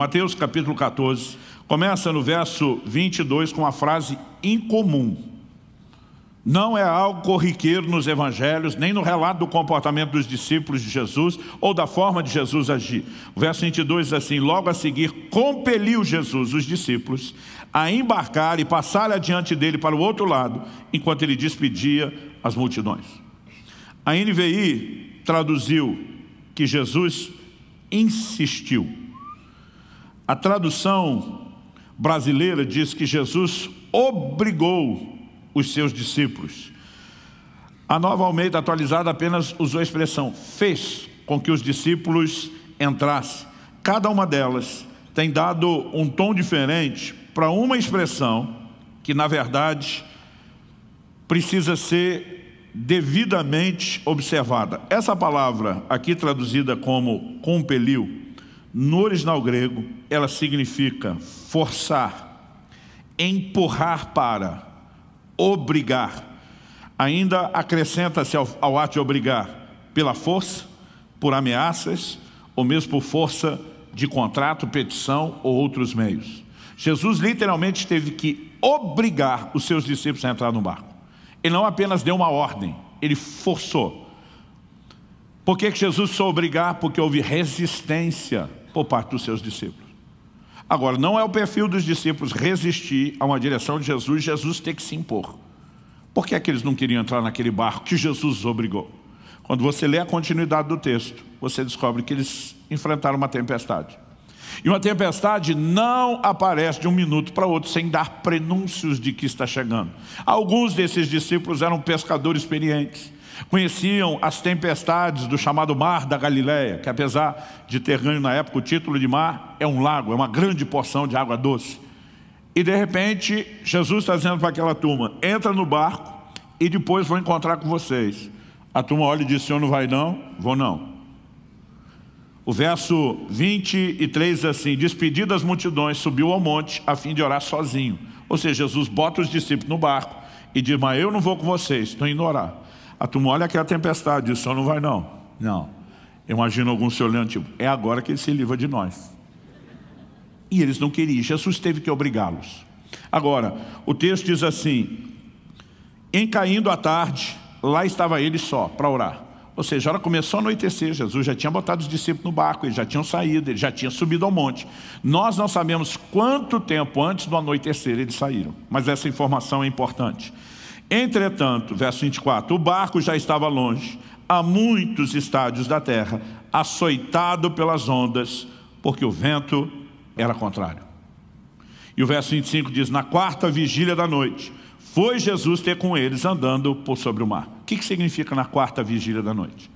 Mateus capítulo 14, começa no verso 22 com uma frase incomum. Não é algo corriqueiro nos evangelhos, nem no relato do comportamento dos discípulos de Jesus ou da forma de Jesus agir. O verso 22 diz assim: logo a seguir compeliu Jesus os discípulos a embarcar e passar adiante dele para o outro lado, enquanto ele despedia as multidões. A NVI traduziu que Jesus insistiu. A tradução brasileira diz que Jesus obrigou os seus discípulos. A Nova Almeida atualizada apenas usou a expressão fez com que os discípulos entrassem. Cada uma delas tem dado um tom diferente para uma expressão que, na verdade, precisa ser devidamente observada. Essa palavra aqui traduzida como compeliu, no original grego, ela significa forçar, empurrar para, obrigar. Ainda acrescenta-se ao ato de obrigar pela força, por ameaças, ou mesmo por força de contrato, petição ou outros meios. Jesus literalmente teve que obrigar os seus discípulos a entrar no barco. Ele não apenas deu uma ordem, ele forçou. Por que Jesus precisou obrigar? Porque houve resistência por parte dos seus discípulos. Agora, não é o perfil dos discípulos resistir a uma direção de Jesus, Jesus tem que se impor. Por que é que eles não queriam entrar naquele barco que Jesus os obrigou? Quando você lê a continuidade do texto, você descobre que eles enfrentaram uma tempestade. E uma tempestade não aparece de um minuto para outro sem dar prenúncios de que está chegando. Alguns desses discípulos eram pescadores experientes. Conheciam as tempestades do chamado Mar da Galileia, que apesar de ter ganho na época o título de mar, é um lago, é uma grande porção de água doce. E de repente, Jesus está dizendo para aquela turma: entra no barco e depois vou encontrar com vocês. A turma olha e diz: senhor não vai não? Vou não. O verso 23 diz assim: despedidas as multidões, subiu ao monte a fim de orar sozinho. Ou seja, Jesus bota os discípulos no barco e diz: mas eu não vou com vocês, estou indo orar. A turma olha aquela tempestade, diz: o senhor não vai não? Não. Eu imagino alguns se olhando, tipo, é agora que ele se livra de nós. E eles não queriam, Jesus teve que obrigá-los. Agora, o texto diz assim: em caindo a tarde, lá estava ele só, para orar. Ou seja, a hora começou a anoitecer, Jesus já tinha botado os discípulos no barco, eles já tinham saído, eles já tinham subido ao monte. Nós não sabemos quanto tempo antes do anoitecer eles saíram, mas essa informação é importante. Entretanto, verso 24, o barco já estava longe, a muitos estádios da terra, açoitado pelas ondas, porque o vento era contrário. E o verso 25 diz: na quarta vigília da noite, foi Jesus ter com eles andando por sobre o mar. O que significa na quarta vigília da noite?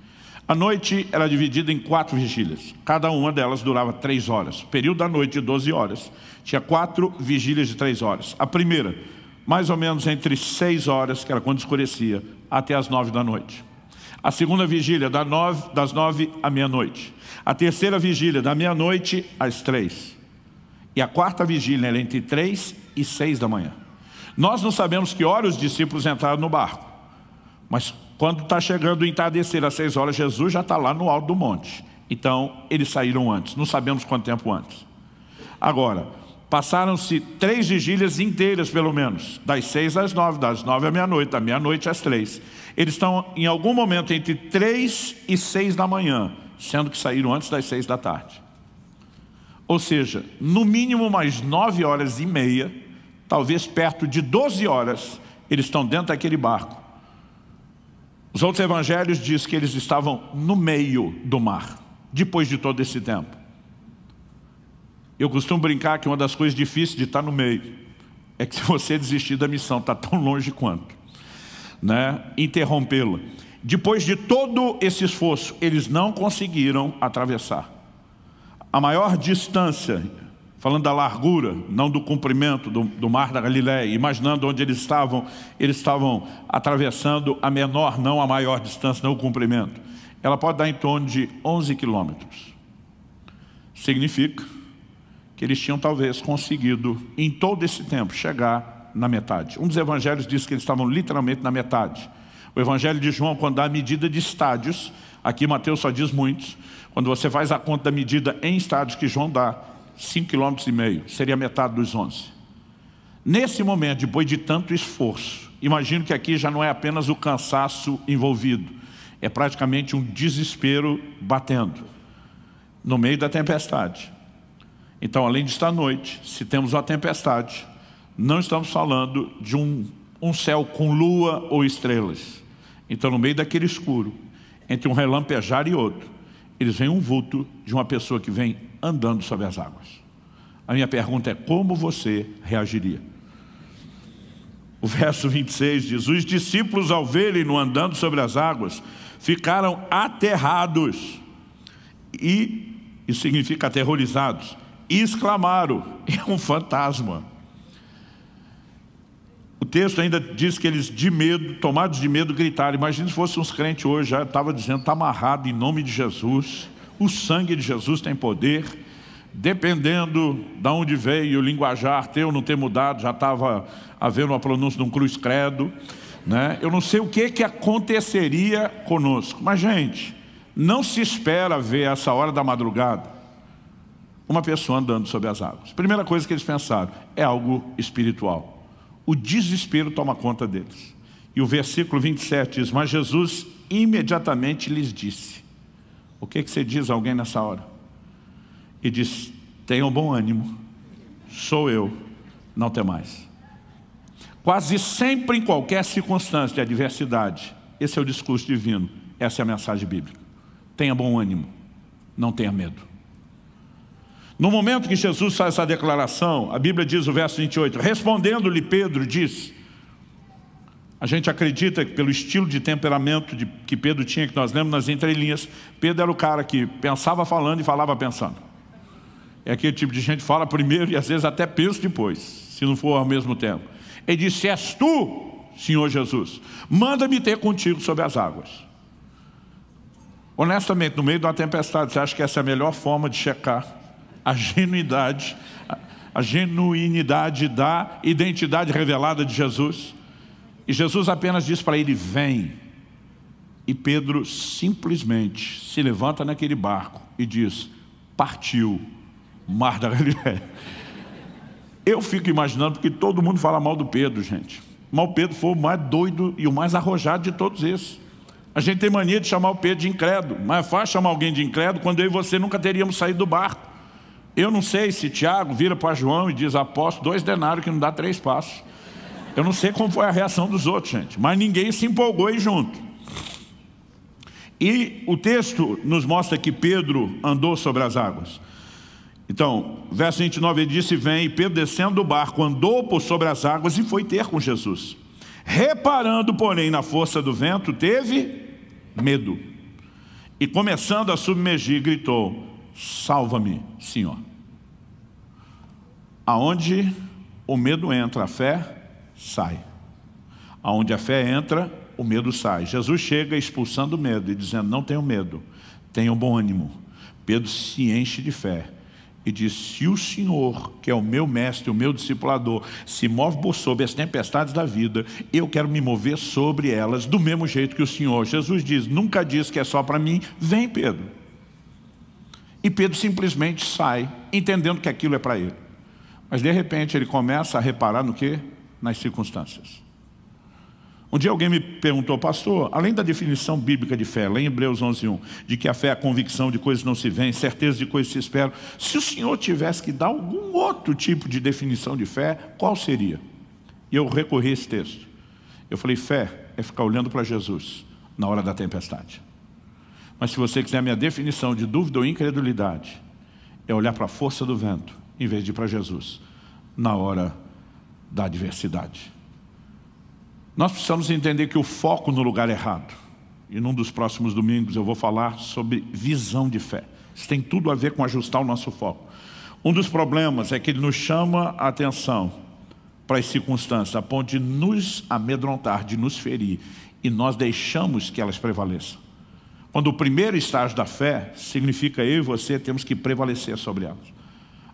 A noite era dividida em 4 vigílias. Cada uma delas durava 3 horas. O período da noite de 12 horas. Tinha 4 vigílias de 3 horas. A primeira, mais ou menos entre 6 horas, que era quando escurecia, até as 9 da noite. A segunda vigília, das 9 à meia-noite. A terceira vigília, da meia-noite às 3. E a quarta vigília era entre 3 e 6 da manhã. Nós não sabemos que hora os discípulos entraram no barco. Mas quando está chegando o entardecer às 6 horas, Jesus já está lá no alto do monte. Então, eles saíram antes. Não sabemos quanto tempo antes. Agora, passaram-se 3 vigílias inteiras, pelo menos. Das 6 às 9, das 9 à meia-noite, da meia-noite às 3. Eles estão, em algum momento, entre 3 e 6 da manhã, sendo que saíram antes das 6 da tarde. Ou seja, no mínimo mais 9 horas e meia, talvez perto de 12 horas, eles estão dentro daquele barco. Os outros evangelhos dizem que eles estavam no meio do mar, depois de todo esse tempo. Eu costumo brincar que uma das coisas difíceis de estar no meio é que se você desistir da missão, está tão longe quanto, né? Interrompê-la. Depois de todo esse esforço, eles não conseguiram atravessar. A maior distância, falando da largura, não do comprimento do Mar da Galileia, imaginando onde eles estavam atravessando a menor, não a maior distância, não o comprimento. Ela pode dar em torno de 11 quilômetros. Significa que eles tinham talvez conseguido, em todo esse tempo, chegar na metade. Um dos evangelhos diz que eles estavam literalmente na metade. O evangelho de João, quando dá a medida de estádios, aqui Mateus só diz muitos, quando você faz a conta da medida em estádios que João dá, 5,5 km, seria metade dos 11. Nesse momento, depois de tanto esforço, imagino que aqui já não é apenas o cansaço envolvido, é praticamente um desespero batendo, no meio da tempestade. Então, além de estar à noite, se temos uma tempestade, não estamos falando de um céu com lua ou estrelas. Então, no meio daquele escuro, entre um relampejar e outro, eles veem um vulto de uma pessoa que vem andando sobre as águas. A minha pergunta é: como você reagiria? O verso 26 diz: os discípulos, ao verem-no andando sobre as águas, ficaram aterrados. E isso significa aterrorizados. E exclamaram: é um fantasma. O texto ainda diz que eles, de medo, tomados de medo, gritaram. Imagina se fossem uns crentes hoje, já estava dizendo: está amarrado em nome de Jesus, o sangue de Jesus tem poder. Dependendo de onde veio o linguajar, ter ou não ter mudado, já estava havendo uma pronúncia de um cruz credo, né? Eu não sei o que aconteceria conosco, mas gente, não se espera ver essa hora da madrugada uma pessoa andando sobre as águas. Primeira coisa que eles pensaram, é algo espiritual. O desespero toma conta deles. E o versículo 27 diz: mas Jesus imediatamente lhes disse. O que você diz a alguém nessa hora? E diz: tenham bom ânimo, sou eu, não temais. Quase sempre, em qualquer circunstância de adversidade, esse é o discurso divino, essa é a mensagem bíblica. Tenha bom ânimo, não tenha medo. No momento que Jesus faz essa declaração, a Bíblia diz, o verso 28, respondendo-lhe Pedro, diz: a gente acredita que pelo estilo de temperamento que Pedro tinha, que nós lemos nas entrelinhas, Pedro era o cara que pensava falando e falava pensando. É aquele tipo de gente que fala primeiro e às vezes até pensa depois, se não for ao mesmo tempo. Ele disse: és tu, Senhor Jesus, manda-me ter contigo sobre as águas. Honestamente, no meio de uma tempestade, você acha que essa é a melhor forma de checar a genuinidade da identidade revelada de Jesus? E Jesus apenas diz para ele: vem. E Pedro simplesmente se levanta naquele barco e diz: partiu, Mar da Galileia. Eu fico imaginando, porque todo mundo fala mal do Pedro, gente. Mas o Pedro foi o mais doido e o mais arrojado de todos esses. A gente tem mania de chamar o Pedro de incrédulo, mas é fácil chamar alguém de incrédulo quando eu e você nunca teríamos saído do barco. Eu não sei se Tiago vira para João e diz: apóstolo, 2 denários que não dá 3 passos. Eu não sei como foi a reação dos outros, gente, mas ninguém se empolgou aí junto. E o texto nos mostra que Pedro andou sobre as águas. Então, verso 29, ele disse: vem. E Pedro, descendo do barco, andou por sobre as águas e foi ter com Jesus. Reparando, porém, na força do vento, teve medo. E começando a submergir, gritou: salva-me, Senhor. Aonde o medo entra, a fé sai. Aonde a fé entra, o medo sai. Jesus chega expulsando o medo e dizendo: não tenham medo, tenham bom ânimo. Pedro se enche de fé e diz: se o Senhor, que é o meu mestre, o meu discipulador, se move por sobre as tempestades da vida, eu quero me mover sobre elas do mesmo jeito que o Senhor. Jesus diz: nunca diz que é só para mim, vem, Pedro. E Pedro simplesmente sai, entendendo que aquilo é para ele. Mas de repente ele começa a reparar no quê? Nas circunstâncias. Um dia alguém me perguntou: pastor, além da definição bíblica de fé, lá em Hebreus 11:1, de que a fé é a convicção de coisas não se veem, certeza de coisas se esperam, se o Senhor tivesse que dar algum outro tipo de definição de fé, qual seria? E eu recorri a esse texto. Eu falei: fé é ficar olhando para Jesus na hora da tempestade. Mas se você quiser a minha definição de dúvida ou incredulidade, é olhar para a força do vento, em vez de ir para Jesus, na hora da adversidade. Nós precisamos entender que o foco no lugar errado. E num dos próximos domingos eu vou falar sobre visão de fé. Isso tem tudo a ver com ajustar o nosso foco. Um dos problemas é que ele nos chama a atenção para as circunstâncias, a ponto de nos amedrontar, de nos ferir, e nós deixamos que elas prevaleçam. Quando o primeiro estágio da fé significa eu e você temos que prevalecer sobre elas.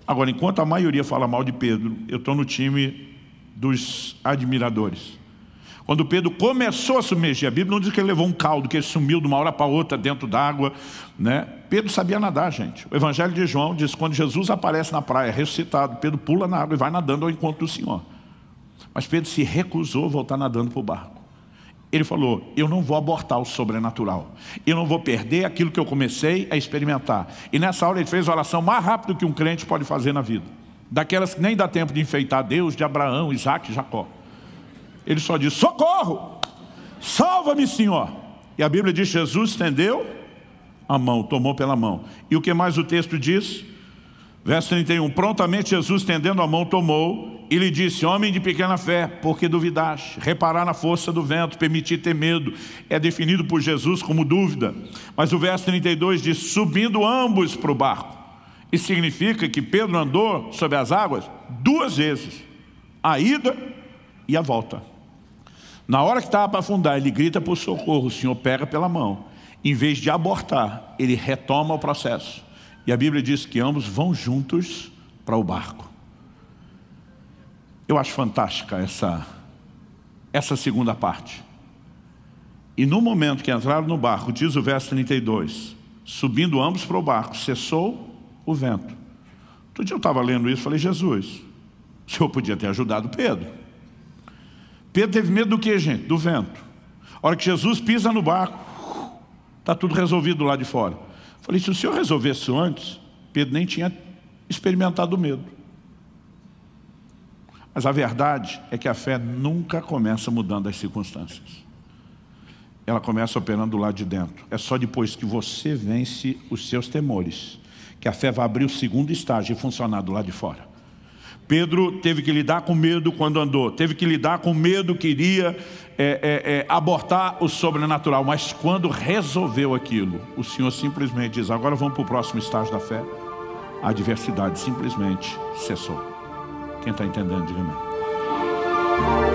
Agora, enquanto a maioria fala mal de Pedro, eu estou no time dos admiradores. Quando Pedro começou a submergir, a Bíblia não diz que ele levou um caldo, que ele sumiu de uma hora para outra dentro d'água, né? Pedro sabia nadar, gente. O Evangelho de João diz que quando Jesus aparece na praia, ressuscitado, Pedro pula na água e vai nadando ao encontro do Senhor. Mas Pedro se recusou a voltar nadando para o barco. Ele falou, eu não vou abortar o sobrenatural. Eu não vou perder aquilo que eu comecei a experimentar. E nessa hora ele fez a oração mais rápido que um crente pode fazer na vida. Daquelas que nem dá tempo de enfeitar Deus, de Abraão, Isaac e Jacó. Ele só disse, socorro! Salva-me, Senhor! E a Bíblia diz, Jesus estendeu a mão, tomou pela mão. E o que mais o texto diz? Verso 31, prontamente Jesus estendendo a mão tomou e lhe disse, homem de pequena fé, por que duvidaste? Reparar na força do vento, permitir ter medo, é definido por Jesus como dúvida. Mas o verso 32 diz, subindo ambos para o barco. Isso significa que Pedro andou sobre as águas 2 vezes, a ida e a volta. Na hora que estava para afundar, ele grita por socorro, o Senhor pega pela mão. Em vez de abortar, ele retoma o processo. E a Bíblia diz que ambos vão juntos para o barco. Eu acho fantástica essa segunda parte. E no momento que entraram no barco, diz o verso 32, subindo ambos para o barco, cessou o vento. Outro dia eu estava lendo isso e falei, Jesus, o Senhor podia ter ajudado Pedro. Pedro teve medo do que, gente? Do vento. A hora que Jesus pisa no barco, está tudo resolvido lá de fora. Falei, se o Senhor resolvesse isso antes, Pedro nem tinha experimentado o medo. Mas a verdade é que a fé nunca começa mudando as circunstâncias. Ela começa operando do lado de dentro. É só depois que você vence os seus temores, que a fé vai abrir o segundo estágio e funcionar do lado de fora. Pedro teve que lidar com medo quando andou, teve que lidar com medo que iria abortar o sobrenatural, mas quando resolveu aquilo, o Senhor simplesmente diz, agora vamos para o próximo estágio da fé. A adversidade simplesmente cessou. Quem está entendendo, diga amém.